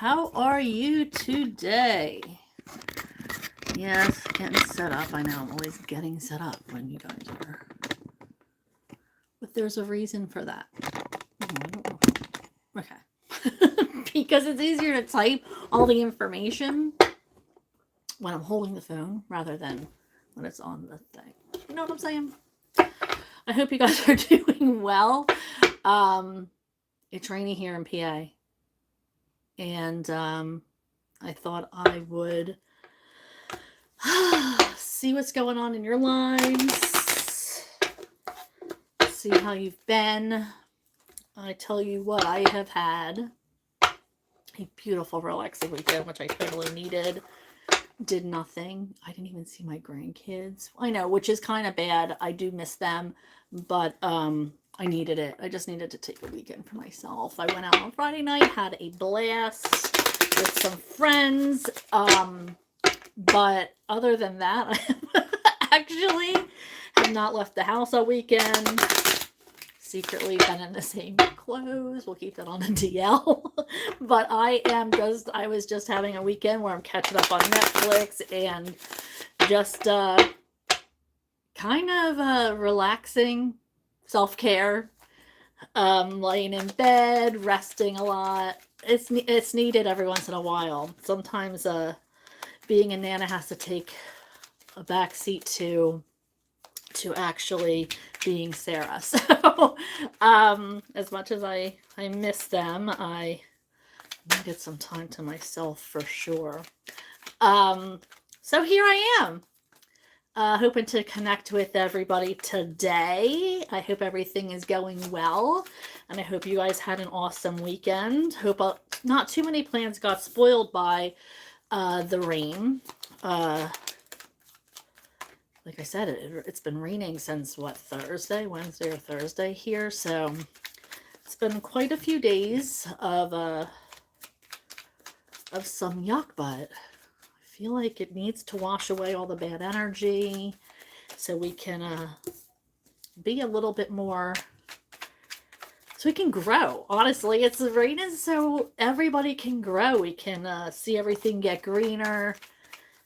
How are you today? Yes, getting set up. I know I'm always getting set up when you guys are. But there's a reason for that. Okay. Because it's easier to type all the information when I'm holding the phone rather than when it's on the thing. You know what I'm saying? I hope you guys are doing well. It's rainy here in PA. And I thought I would see what's going on in your lives, see how you've been. I tell you what, I have had a beautiful, relaxing weekend, which I totally needed. Did nothing. I didn't even see my grandkids. I know, which is kind of bad. I do miss them, but I needed it. I just needed to take a weekend for myself. I went out on Friday night, had a blast with some friends. But other than that, I actually have not left the house all weekend. Secretly been in the same clothes. We'll keep that on the DL. But I was just having a weekend where I'm catching up on Netflix and just kind of relaxing, self-care, laying in bed, resting a lot. It's needed every once in a while. Sometimes being a Nana has to take a back seat to actually being Sarah. So as much as I miss them, I needed some time to myself for sure. So here I am, hoping to connect with everybody today. I hope everything is going well, and I hope you guys had an awesome weekend. Hope not too many plans got spoiled by the rain. Like I said, it's been raining since what, Wednesday or Thursday here, so it's been quite a few days of some yuck, but I feel like it needs to wash away all the bad energy so we can be a little bit more, so we can grow. Honestly, it's raining so everybody can grow. We can see everything get greener.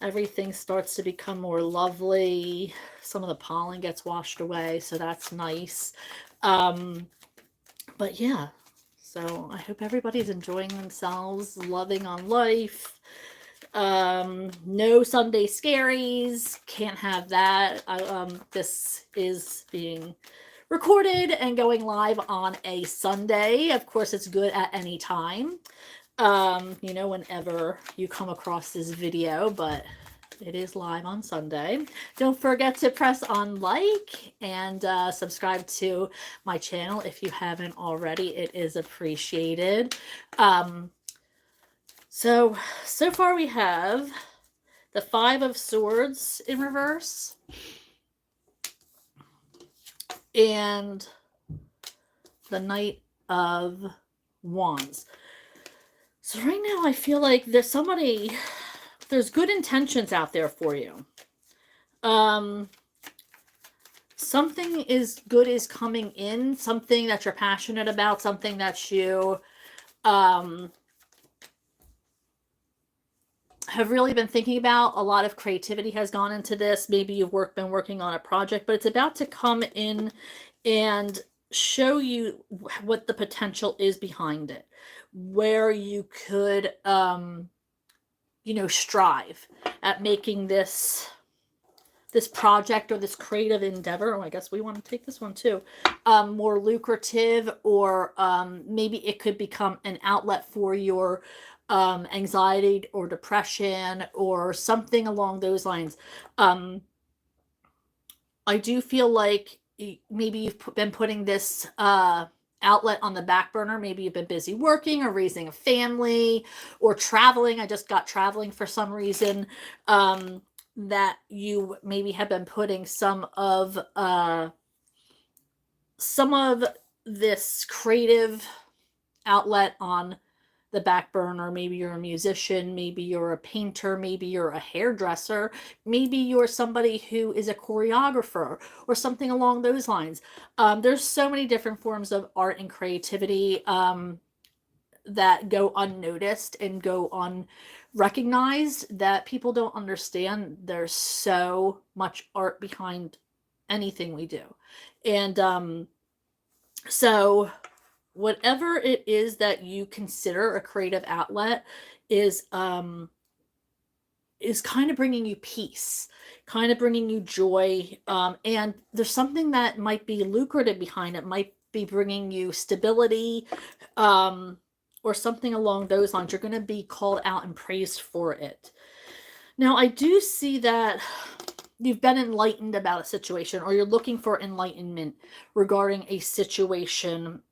Everything starts to become more lovely. Some of the pollen gets washed away, so that's nice. But yeah, so I hope everybody's enjoying themselves, loving on life. No Sunday scaries. Can't have that. This is being recorded and going live on a Sunday. Of course, it's good at any time. Whenever you come across this video, but it is live on Sunday. Don't forget to press on like and subscribe to my channel if you haven't already. It is appreciated. So far we have the Five of Swords in reverse and the Knight of Wands. So right now I feel like there's good intentions out there for you. Something good is coming in, something that you're passionate about, something that you have really been thinking about. A lot of creativity has gone into this. Maybe you've been working on a project, but it's about to come in and show you what the potential is behind it, where you could strive at making this project or this creative endeavor, I guess we want to take this one too, more lucrative, or maybe it could become an outlet for your anxiety or depression or something along those lines. I do feel like maybe you've been putting this outlet on the back burner. Maybe you've been busy working or raising a family or traveling. I just got traveling for some reason, that you maybe have been putting some of this creative outlet on the back burner. Maybe you're a musician, maybe you're a painter, maybe you're a hairdresser, maybe you're somebody who is a choreographer or something along those lines. There's so many different forms of art and creativity. that go unnoticed and go unrecognized that people don't understand. There's so much art behind anything we do. And so whatever it is that you consider a creative outlet is kind of bringing you peace, kind of bringing you joy. And there's something that might be lucrative behind it, might be bringing you stability, or something along those lines. You're going to be called out and praised for it. Now, I do see that you've been enlightened about a situation, or you're looking for enlightenment regarding a situation.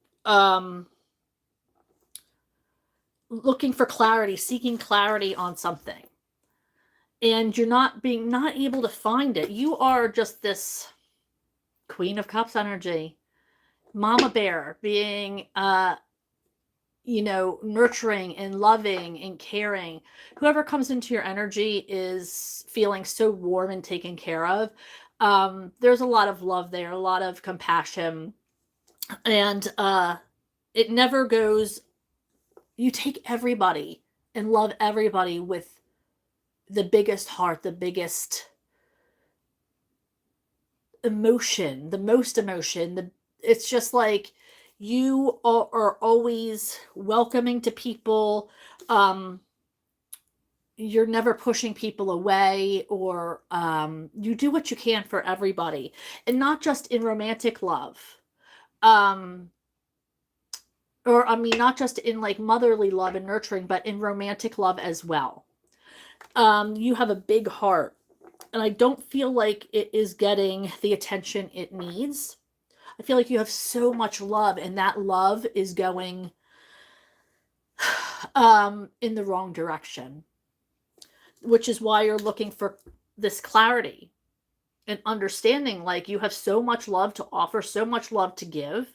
Looking for clarity, seeking clarity on something. And you're not able to find it. You are just this Queen of Cups energy, mama bear, being nurturing and loving and caring. Whoever comes into your energy is feeling so warm and taken care of. There's a lot of love there, a lot of compassion, and it never goes. You take everybody and love everybody with the biggest heart, the biggest emotion, the most emotion. It's just like you are always welcoming to people. You're never pushing people away, or you do what you can for everybody, and not just in romantic love. Or I mean, not just in like motherly love and nurturing, but in romantic love as well. You have a big heart, and I don't feel like it is getting the attention it needs. I feel like you have so much love, and that love is going in the wrong direction, which is why you're looking for this clarity and understanding. Like, you have so much love to offer, so much love to give,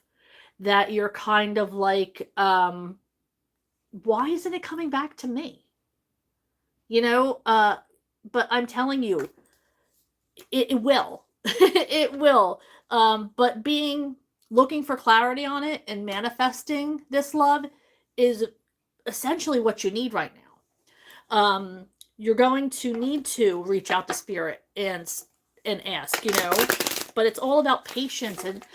that you're kind of like, why isn't it coming back to me? But I'm telling you, it will. It will. But looking for clarity on it and manifesting this love is essentially what you need right now. You're going to need to reach out to spirit and ask, but it's all about patience and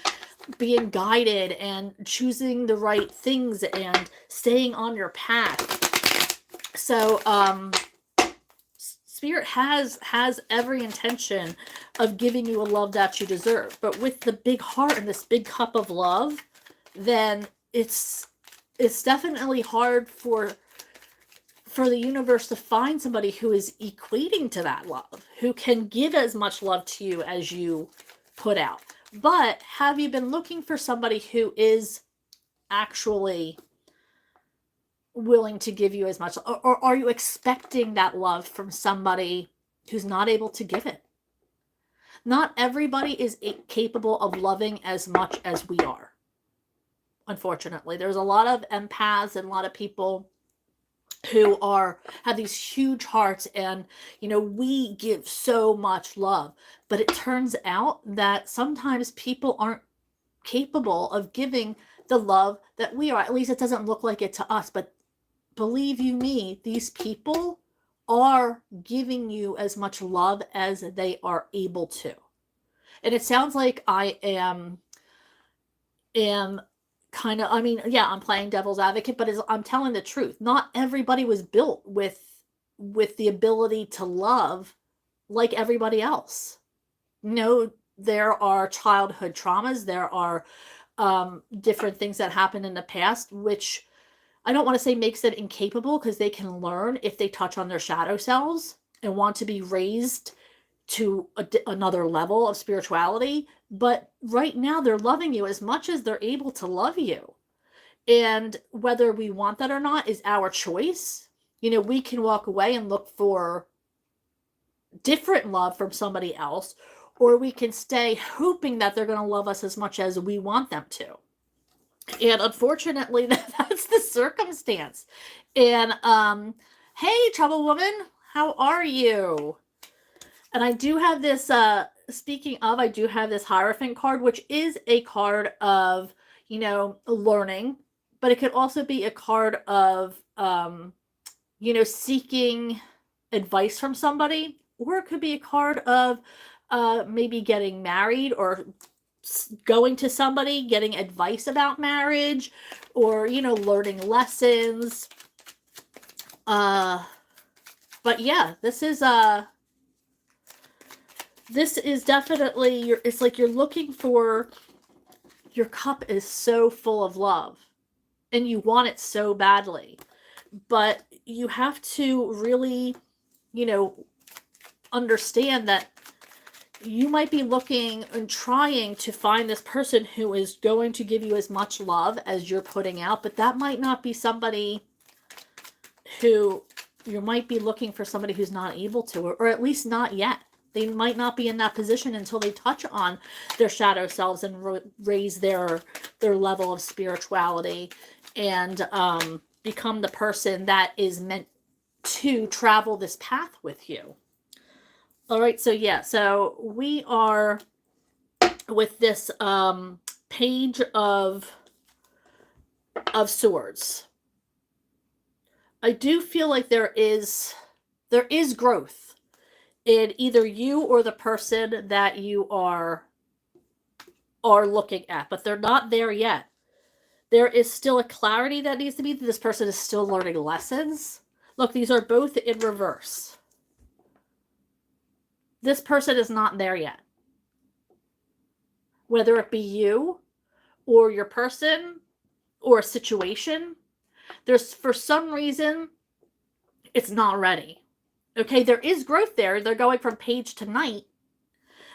being guided and choosing the right things and staying on your path. So, Spirit has every intention of giving you a love that you deserve. But with the big heart and this big cup of love, then it's definitely hard for the universe to find somebody who is equating to that love, who can give as much love to you as you put out. But have you been looking for somebody who is actually willing to give you as much, or are you expecting that love from somebody who's not able to give it? Not everybody is capable of loving as much as we are. Unfortunately, there's a lot of empaths and a lot of people who have these huge hearts, and we give so much love, but it turns out that sometimes people aren't capable of giving the love that we are. At least it doesn't look like it to us, but believe you me, these people are giving you as much love as they are able to. And it sounds like I am kind of, I'm playing devil's advocate, but I'm telling the truth. Not everybody was built with the ability to love like everybody else. There are childhood traumas. There are different things that happened in the past, which I don't want to say makes them incapable, because they can learn if they touch on their shadow selves and want to be raised to another level of spirituality. But right now they're loving you as much as they're able to love you. And whether we want that or not is our choice. We can walk away and look for different love from somebody else, or we can stay hoping that they're going to love us as much as we want them to. And unfortunately, that's the circumstance. And hey, Trouble Woman, how are you? And I do have this, speaking of, I do have this Hierophant card, which is a card of, learning. but it could also be a card of, seeking advice from somebody, or it could be a card of maybe getting married, or going to somebody, getting advice about marriage, or, learning lessons. But yeah, this is definitely, it's like you're looking for, your cup is so full of love and you want it so badly, but you have to really, understand that you might be looking and trying to find this person who is going to give you as much love as you're putting out, but that might not be somebody who, you might be looking for somebody who's not able to, or at least not yet. They might not be in that position until they touch on their shadow selves and raise their level of spirituality, and become the person that is meant to travel this path with you. All right, so yeah, so we are with this Page of Swords. I do feel like there is growth in either you or the person that you are looking at, but they're not there yet. There is still a clarity that needs to be. This person is still learning lessons. Look, these are both in reverse. This person is not there yet. Whether it be you or your person or a situation, there's, for some reason, it's not ready. Okay, there is growth there. They're going from Page to Knight.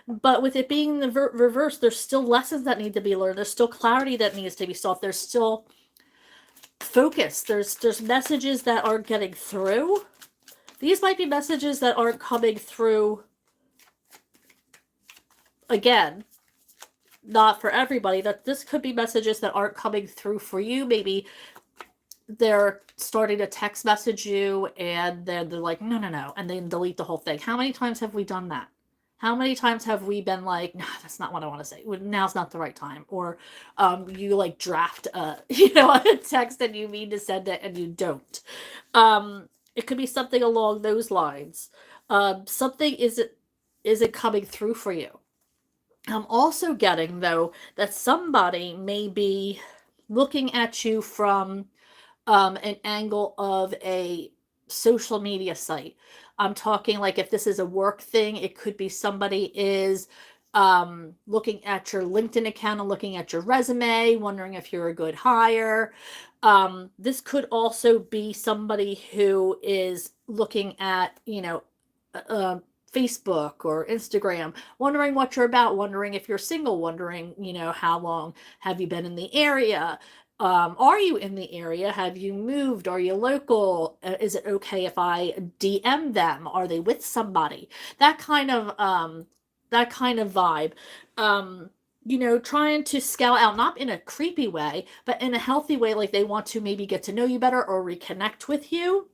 But with it being the reverse, there's still lessons that need to be learned. There's still clarity that needs to be solved. There's still focus. There's messages that aren't getting through. These might be messages that aren't coming through. Again, not for everybody. That this could be messages that aren't coming through for you. Maybe they're starting to text message you and then they're like, no, and then delete the whole thing. How many times have we done that? How many times have we been like, no, that's not what I want to say. Now's not the right time. Or you like draft a text and you mean to send it and you don't. It could be something along those lines. Something isn't coming through for you. I'm also getting, though, that somebody may be looking at you from an angle of a social media site. I'm talking like if this is a work thing, it could be somebody is looking at your LinkedIn account and looking at your resume, wondering if you're a good hire. This could also be somebody who is looking at, Facebook or Instagram, wondering what you're about, wondering if you're single, wondering, how long have you been in the area? Are you in the area? Have you moved? Are you local? Is it okay if I DM them? Are they with somebody? That kind of vibe. Trying to scout out, not in a creepy way, but in a healthy way, like they want to maybe get to know you better or reconnect with you.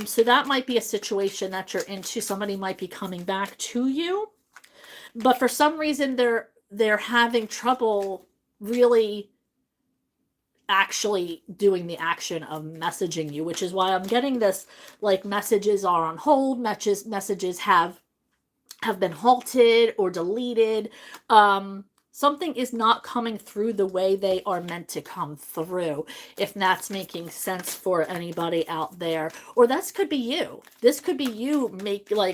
So that might be a situation that you're into. Somebody might be coming back to you, but for some reason they're having trouble really actually doing the action of messaging you, which is why I'm getting this, like, messages are on hold, messages have been halted or deleted. Something is not coming through the way they are meant to come through, if that's making sense for anybody out there. Or this could be you. This could be you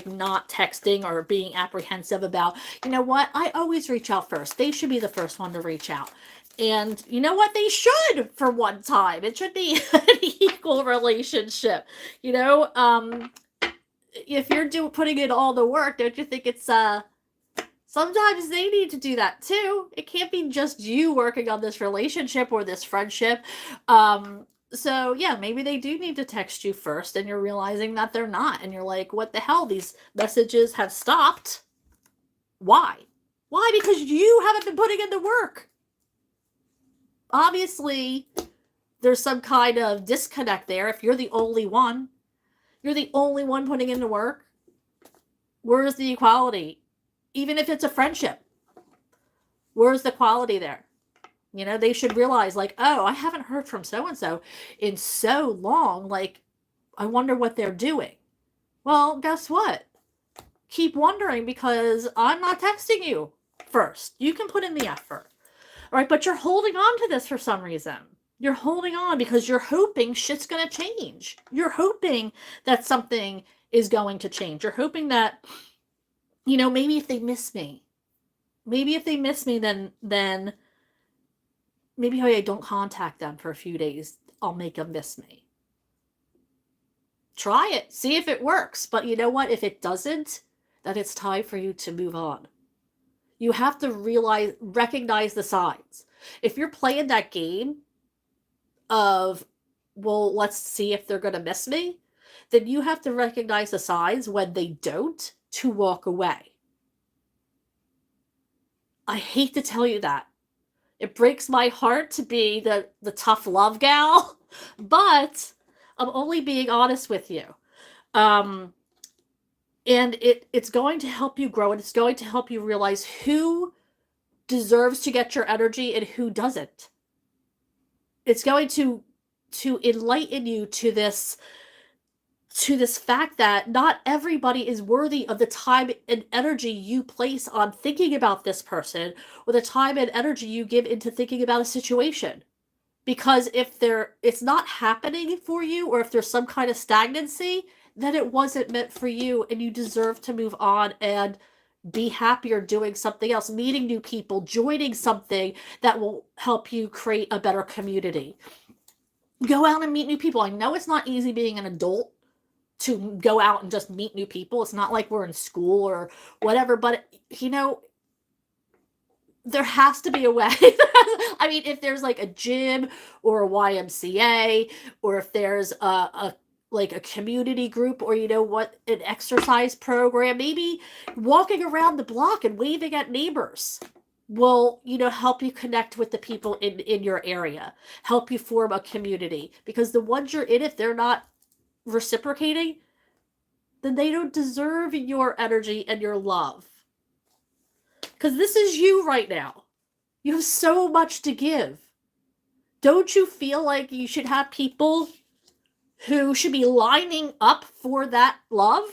not texting or being apprehensive about, you know what, I always reach out first. They should be the first one to reach out. And you know what? They should, for one time. It should be an equal relationship. If you're putting in all the work, don't you think it's sometimes they need to do that too? It can't be just you working on this relationship or this friendship. So yeah, maybe they do need to text you first, and you're realizing that they're not, and you're like, what the hell? These messages have stopped. Why? Why? Because you haven't been putting in the work. Obviously, there's some kind of disconnect there. If you're the only one putting in the work, where's the equality? Even if it's a friendship, where's the quality there? You know, they should realize, like, oh, I haven't heard from so-and-so in so long. Like, I wonder what they're doing. Well, guess what? Keep wondering, because I'm not texting you first. You can put in the effort. All right, but you're holding on to this for some reason. You're holding on because you're hoping shit's going to change. You're hoping that something is going to change. You're hoping that, you know, maybe if they miss me, then maybe if I don't contact them for a few days, I'll make them miss me. Try it. See if it works. But you know what? If it doesn't, then it's time for you to move on. You have to recognize the signs. If you're playing that game of, well, let's see if they're going to miss me, then you have to recognize the signs when they don't, to walk away. I hate to tell you that. It breaks my heart to be the tough love gal, but I'm only being honest with you. And it's going to help you grow, and it's going to help you realize who deserves to get your energy and who doesn't. It's going to enlighten you to this fact that not everybody is worthy of the time and energy you place on thinking about this person, or the time and energy you give into thinking about a situation. Because if it's not happening for you, or if there's some kind of stagnancy, then it wasn't meant for you, and you deserve to move on and be happier doing something else, meeting new people, joining something that will help you create a better community. Go out and meet new people. I know it's not easy being an adult to go out and just meet new people. It's not like we're in school or whatever, but you know, there has to be a way. I mean, if there's like a gym or a YMCA, or if there's a like a community group, or you know what, an exercise program, maybe walking around the block and waving at neighbors will, you know, help you connect with the people in your area, help you form a community. Because the ones you're in, if they're not reciprocating, then they don't deserve your energy and your love. Because this is you right now. You have so much to give. Don't you feel like you should have people who should be lining up for that love?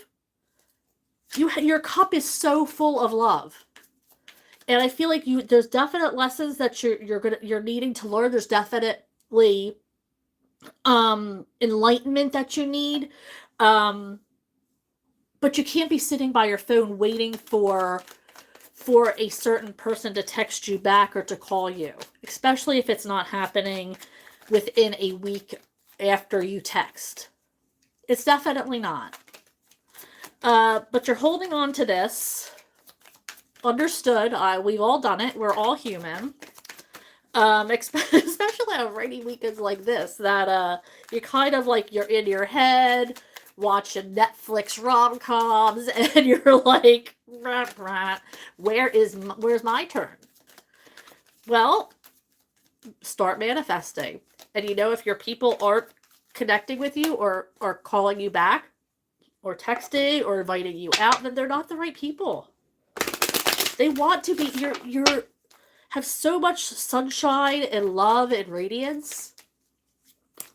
Your cup is so full of love. And I feel like there's definite lessons that you're needing to learn. There's definitely enlightenment that you need. But you can't be sitting by your phone waiting for a certain person to text you back or to call you, especially if it's not happening within a week after you text. It's definitely not. But you're holding on to this. Understood. We've all done it. We're all human. Especially on rainy weekends like this, that you kind of like, you're in your head watching Netflix rom-coms, and you're like, rah, rah, where's my turn? Well, start manifesting. And you know, if your people aren't connecting with you, or calling you back, or texting, or inviting you out, then they're not the right people. They want to be, you're have so much sunshine and love and radiance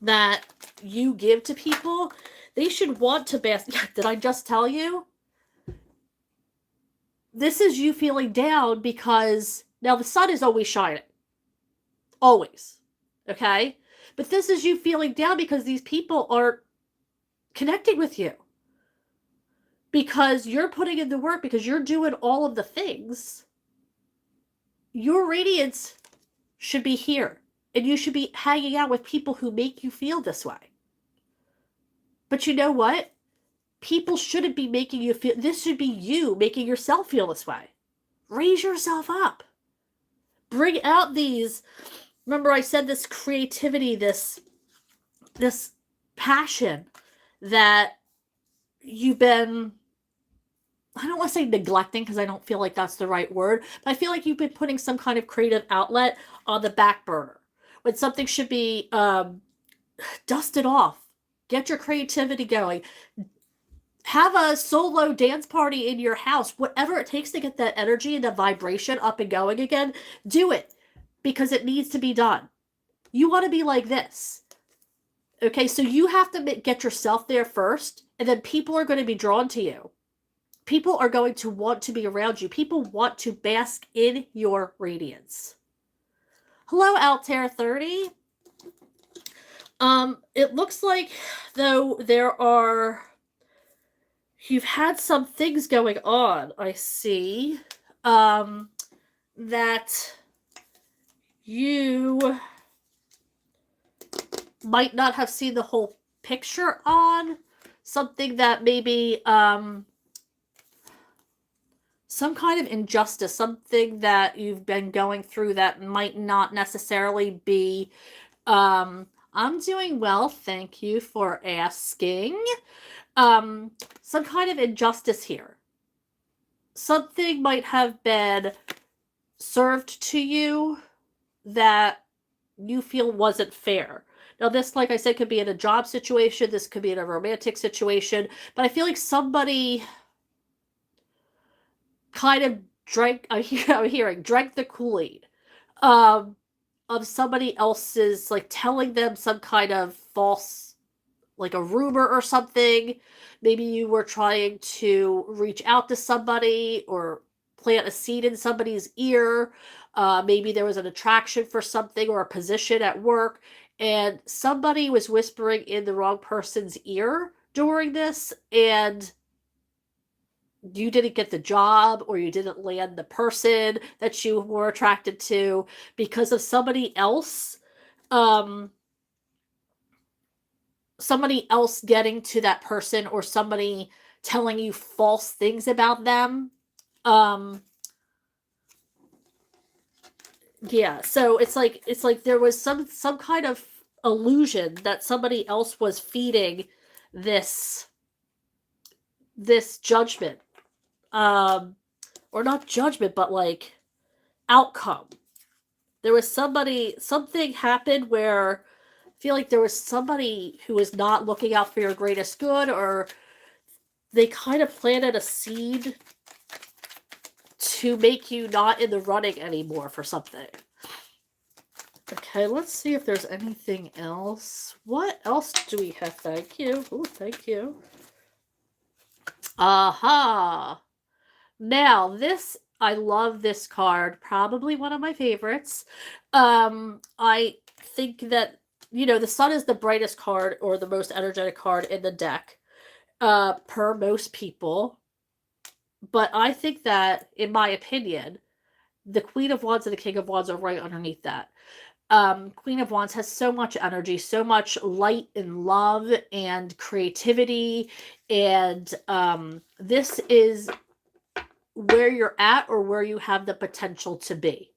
that you give to people. They should want to bask. Did I just tell you? This is you feeling down because now the sun is always shining. Always. Okay? But this is you feeling down because these people aren't connecting with you. Because you're putting in the work, because you're doing all of the things. Your radiance should be here. And you should be hanging out with people who make you feel this way. But you know what? People shouldn't be making you feel... This should be you making yourself feel this way. Raise yourself up. Bring out these... Remember I said this creativity, this passion that you've been... I don't want to say neglecting, because I don't feel like that's the right word, but I feel like you've been putting some kind of creative outlet on the back burner. When something should be dusted off. Get your creativity going. Have a solo dance party in your house. Whatever it takes to get that energy and the vibration up and going again, do it. because it needs to be done. You want to be like this. Okay, so you have to get yourself there first, and then people are going to be drawn to you. People are going to want to be around you. People want to bask in your radiance. Hello, Altair 30. It looks like, though, you've had some things going on, I see, that you might not have seen the whole picture on. Something that maybe, some kind of injustice, something that you've been going through that might not necessarily be, I'm doing well, thank you for asking. Some kind of injustice here. Something might have been served to you that you feel wasn't fair. Now, this, like I said, could be in a job situation, this could be in a romantic situation, but I feel like somebody kind of drank the Kool-Aid of somebody else's, like, telling them some kind of false, like a rumor or something. Maybe you were trying to reach out to somebody or plant a seed in somebody's ear. Maybe there was an attraction for something or a position at work, and somebody was whispering in the wrong person's ear during this, and you didn't get the job or you didn't land the person that you were attracted to because of somebody else getting to that person, or somebody telling you false things about them. Yeah, so it's like there was some kind of illusion that somebody else was feeding this judgment, or not judgment, but like outcome. There was something happened where I feel like there was somebody who was not looking out for your greatest good, or they kind of planted a seed to make you not in the running anymore for something. Okay, let's see if there's anything else. What else do we have? Thank you. Oh, thank you. Aha. Now, I love this card. Probably one of my favorites. I think that, the sun is the brightest card or the most energetic card in the deck, per most people. But I think that, in my opinion, the Queen of Wands and the King of Wands are right underneath that. Queen of Wands has so much energy, so much light and love and creativity, and this is where you're at or where you have the potential to be.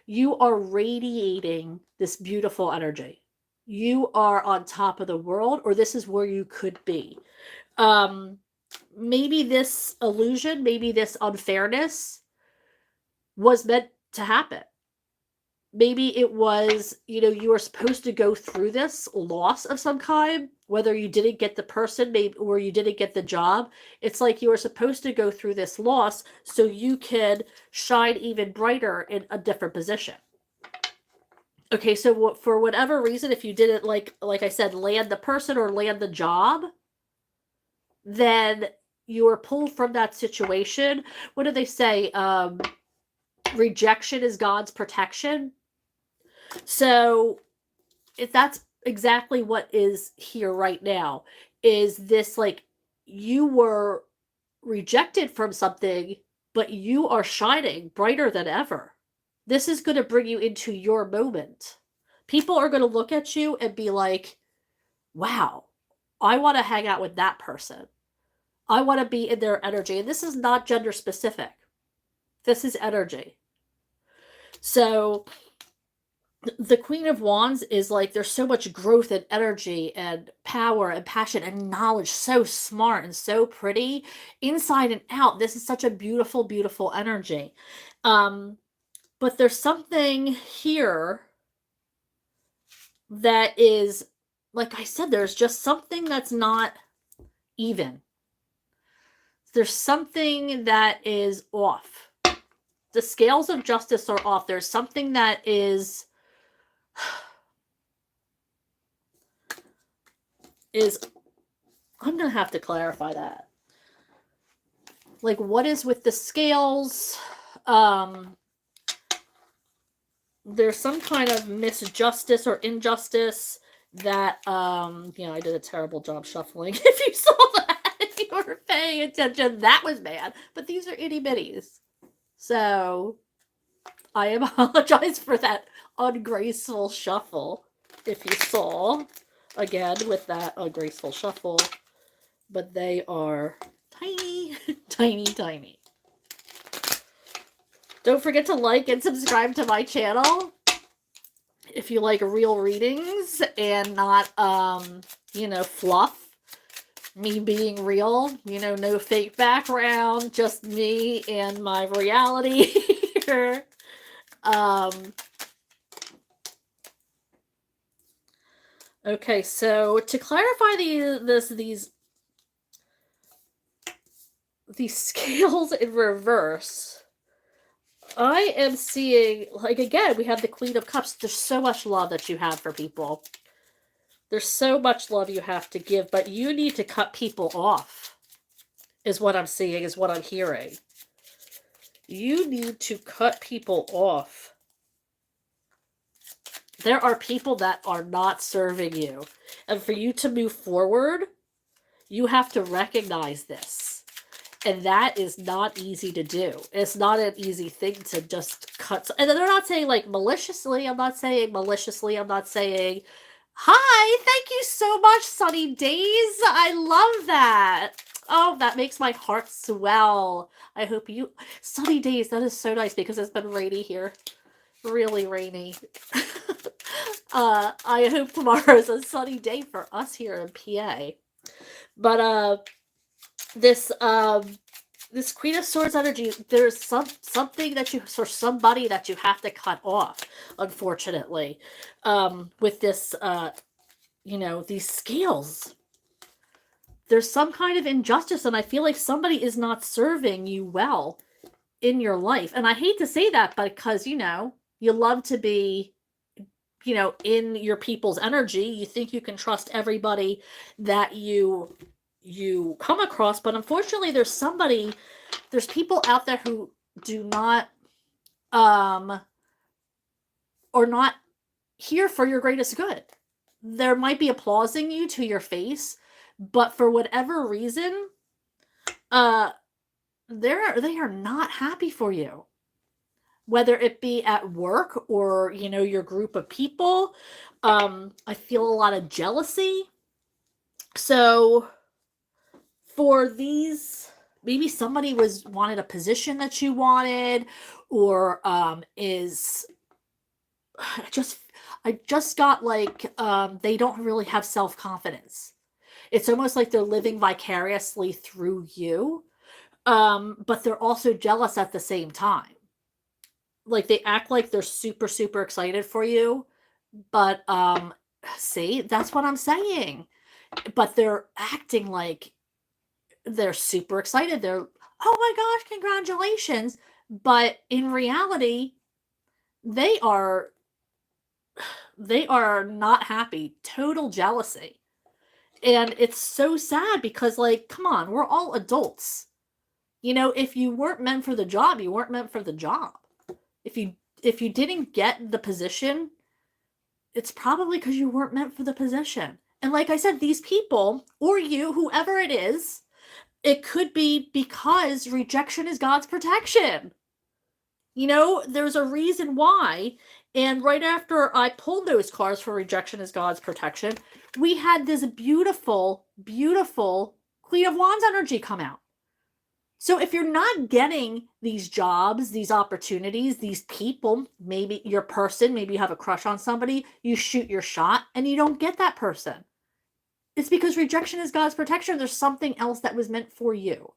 You are radiating this beautiful energy. You are on top of the world, or this is where you could be. Maybe this illusion, maybe this unfairness was meant to happen. Maybe it was, you were supposed to go through this loss of some kind, whether you didn't get the person, maybe, or you didn't get the job. It's like you were supposed to go through this loss so you could shine even brighter in a different position. Okay, so for whatever reason, if you didn't, like I said, land the person or land the job, then you were pulled from that situation. What do they say? Rejection is God's protection. So if that's exactly what is here right now, is this, like, you were rejected from something, but you are shining brighter than ever. This is going to bring you into your moment. People are going to look at you and be like, wow, I want to hang out with that person. I want to be in their energy. And this is not gender specific. This is energy. So the Queen of Wands is like, there's so much growth and energy and power and passion and knowledge, so smart and so pretty inside and out. This is such a beautiful, beautiful energy. But there's something here that is, like I said, there's just something that's not even. There's something that is off. the scales of justice are off. There's something that is I'm going to have to clarify that. Like, what is with the scales? There's some kind of misjustice or injustice that, I did a terrible job shuffling. If you saw that, if you were paying attention, that was bad. But these are itty bitties. So, I apologize for that ungraceful shuffle. If you saw, again, with that ungraceful shuffle. But they are tiny, tiny, tiny. Don't forget to like and subscribe to my channel if you like real readings and not, fluff. Me being real, no fake background, just me and my reality here. Okay, so to clarify these scales in reverse, I am seeing, like, again, we have the Queen of Cups. There's so much love that you have for people. There's so much love you have to give, but you need to cut people off, is what I'm seeing, is what I'm hearing. You need to cut people off. There are people that are not serving you. And for you to move forward, you have to recognize this. And that is not easy to do. It's not an easy thing to just cut. And they're not saying, like, maliciously. I'm not saying maliciously. I'm not saying, hi, thank you so much, Sunny Days. I love that. Oh, that makes my heart swell. I hope you... Sunny Days, that is so nice because it's been rainy here. Really rainy. I hope tomorrow is a sunny day for us here in PA. But, this Queen of Swords energy, there's something that you, or somebody that you have to cut off, unfortunately, with this, these scales. There's some kind of injustice, and I feel like somebody is not serving you well in your life. And I hate to say that because, you love to be, in your people's energy. You think you can trust everybody that you come across, but unfortunately there's people out there who do not are not here for your greatest good. There might be applauding you to your face, but for whatever reason they are not happy for you, whether it be at work or your group of people. I feel a lot of jealousy. So for these, maybe somebody wanted a position that you wanted, or I just got like they don't really have self-confidence. It's almost like they're living vicariously through you, but they're also jealous at the same time. Like, they act like they're super, super excited for you, but see, that's what I'm saying. But they're acting like they're super excited. They're, oh my gosh, congratulations. But in reality, they are not happy. Total jealousy. And it's so sad because, like, come on, we're all adults. If you weren't meant for the job, you weren't meant for the job. If you didn't get the position, it's probably because you weren't meant for the position. And like I said, these people, or you, whoever it is, it could be because rejection is God's protection. There's a reason why. And right after I pulled those cards for rejection is God's protection, we had this beautiful, beautiful Queen of Wands energy come out. So if you're not getting these jobs, these opportunities, these people, maybe your person, maybe you have a crush on somebody, you shoot your shot and you don't get that person. It's because rejection is God's protection. There's something else that was meant for you.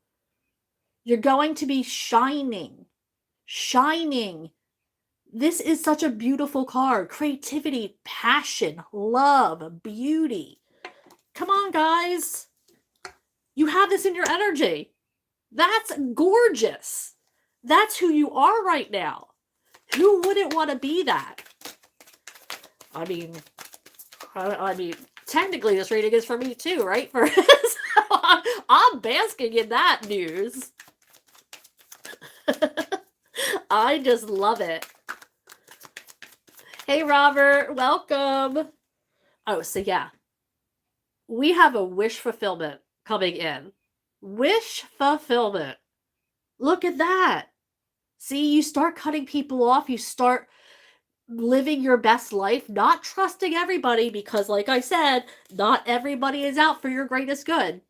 You're going to be shining. Shining. This is such a beautiful card. Creativity, passion, love, beauty. Come on, guys. You have this in your energy. That's gorgeous. That's who you are right now. Who wouldn't want to be that? I mean, technically this reading is for me too, right? I'm basking in that news. I just love it. Hey, Robert, welcome. Oh, so yeah. We have a wish fulfillment coming in. Wish fulfillment. Look at that. See, you start cutting people off. You start living your best life, not trusting everybody because, like I said, not everybody is out for your greatest good.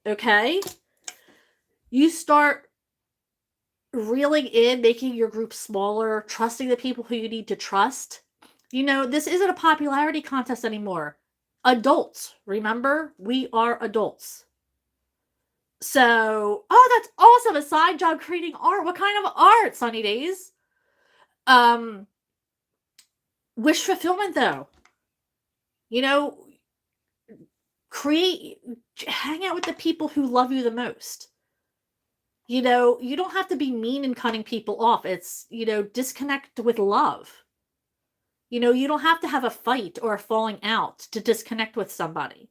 Okay? You start reeling in, making your group smaller, trusting the people who you need to trust. You know, this isn't a popularity contest anymore. Adults, remember? We are adults. So, oh, that's awesome. A side job creating art. What kind of art, Sunny Days? Wish fulfillment, though. You know, hang out with the people who love you the most. You know, you don't have to be mean and cutting people off. It's, disconnect with love. You know, you don't have to have a fight or a falling out to disconnect with somebody.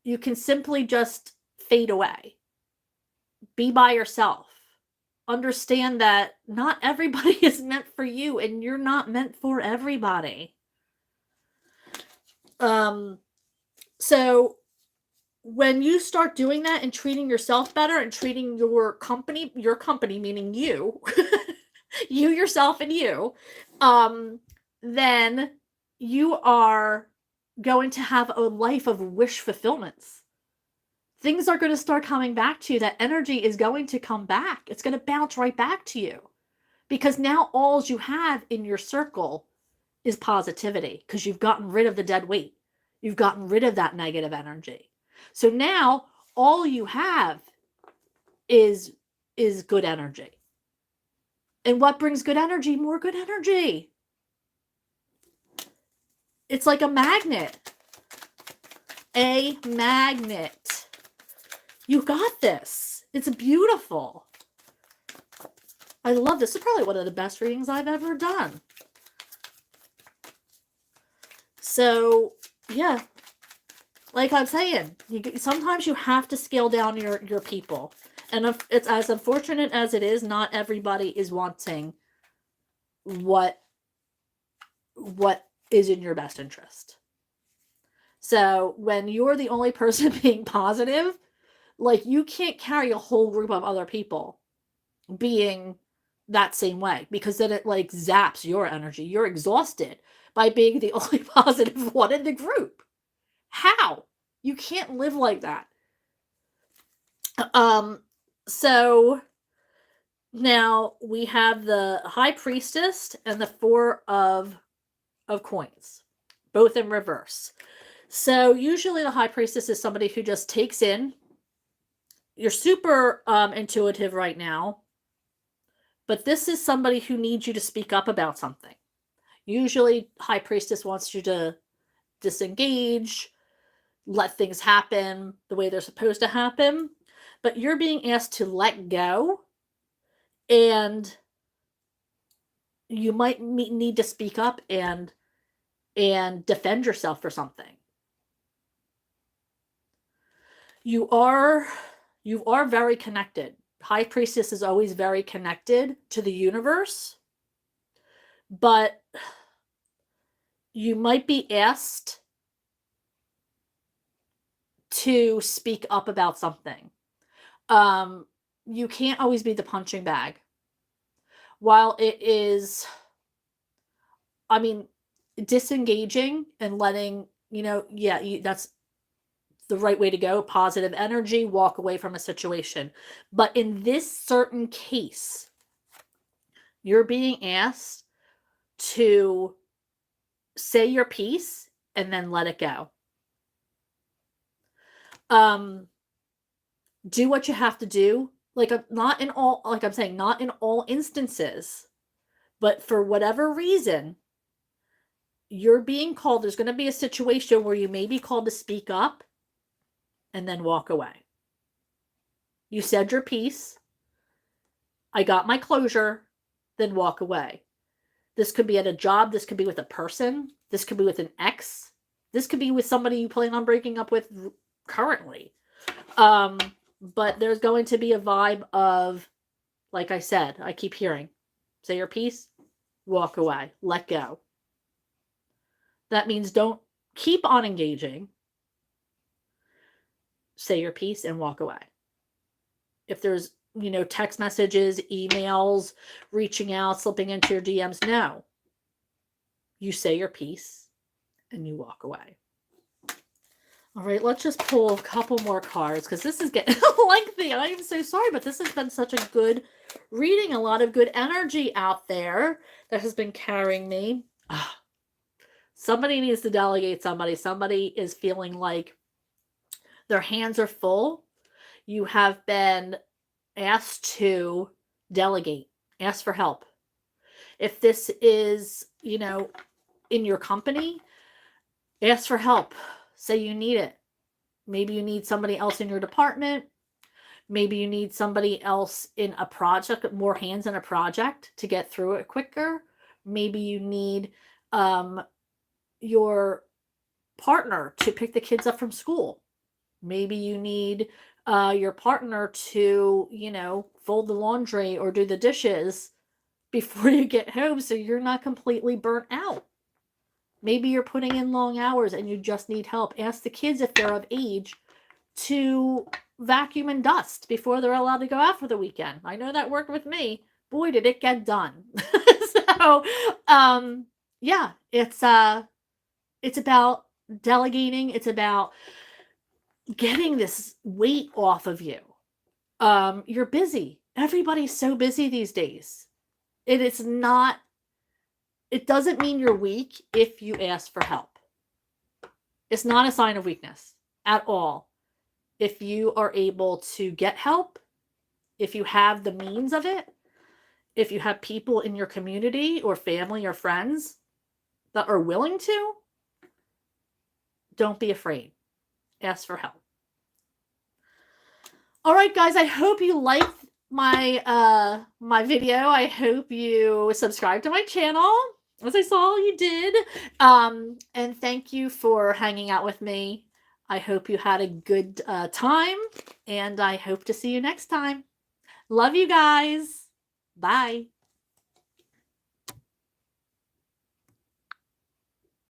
You can simply just fade away. Be by yourself. Understand that not everybody is meant for you and you're not meant for everybody. So when you start doing that and treating yourself better and treating your company meaning you, you, yourself, and you, then you are going to have a life of wish fulfillments. Things are going to start coming back to you. That energy is going to come back. It's going to bounce right back to you. Because now all you have in your circle is positivity. Because you've gotten rid of the dead weight. You've gotten rid of that negative energy. So now all you have is good energy. And what brings good energy? More good energy. It's like a magnet. A magnet. You got this. It's beautiful. I love this. It's probably one of the best readings I've ever done. So, yeah. Like I'm saying, sometimes you have to scale down your people. And it's as unfortunate as it is, not everybody is wanting what is in your best interest. So when you're the only person being positive, like you can't carry a whole group of other people being that same way, because then it like zaps your energy. You're exhausted by being the only positive one in the group. How? You can't live like that. So now we have the High Priestess and the Four of Coins, both in reverse. So usually the High Priestess is somebody who just takes in. You're super intuitive right now, but this is somebody who needs you to speak up about something. Usually High Priestess wants you to disengage, let things happen the way they're supposed to happen, but you're being asked to let go, and you might need to speak up and defend yourself for something. You are very connected. High Priestess is always very connected to the universe, but you might be asked to speak up about something. You can't always be the punching bag. While it is, disengaging and letting, that's the right way to go. Positive energy, walk away from a situation. But in this certain case, you're being asked to say your piece and then let it go. Do what you have to do. Not in all instances, but for whatever reason, you're being called. There's going to be a situation where you may be called to speak up and then walk away. You said your piece. I got my closure, then walk away. This could be at a job. This could be with a person. This could be with an ex. This could be with somebody you plan on breaking up with currently. But there's going to be a vibe of, like I said, I keep hearing, say your piece, walk away, let go. That means don't keep on engaging. Say your piece and walk away. If there's, text messages, emails, reaching out, slipping into your DMs, no. You say your piece and you walk away. All right, let's just pull a couple more cards because this is getting lengthy. I am so sorry, but this has been such a good reading. A lot of good energy out there that has been carrying me. Somebody needs to delegate somebody. Somebody is feeling like their hands are full. You have been asked to delegate, ask for help. If this is, in your company, ask for help. Say you need it. Maybe you need somebody else in your department. Maybe you need somebody else in a project, more hands in a project to get through it quicker. Maybe you need your partner to pick the kids up from school. Maybe you need your partner to, fold the laundry or do the dishes before you get home so you're not completely burnt out. Maybe you're putting in long hours and you just need help. Ask the kids if they're of age to vacuum and dust before they're allowed to go out for the weekend. I know that worked with me. Boy, did it get done. So, yeah, it's about delegating. It's about getting this weight off of you. You're busy. Everybody's so busy these days. It doesn't mean you're weak if you ask for help. It's not a sign of weakness at all. If you are able to get help, if you have the means of it, if you have people in your community or family or friends that are willing to, don't be afraid. Ask for help. All right, guys, I hope you liked my video. I hope you subscribe to my channel, as I saw you did. And thank you for hanging out with me. I hope you had a good time, and I hope to see you next time. Love you guys. Bye.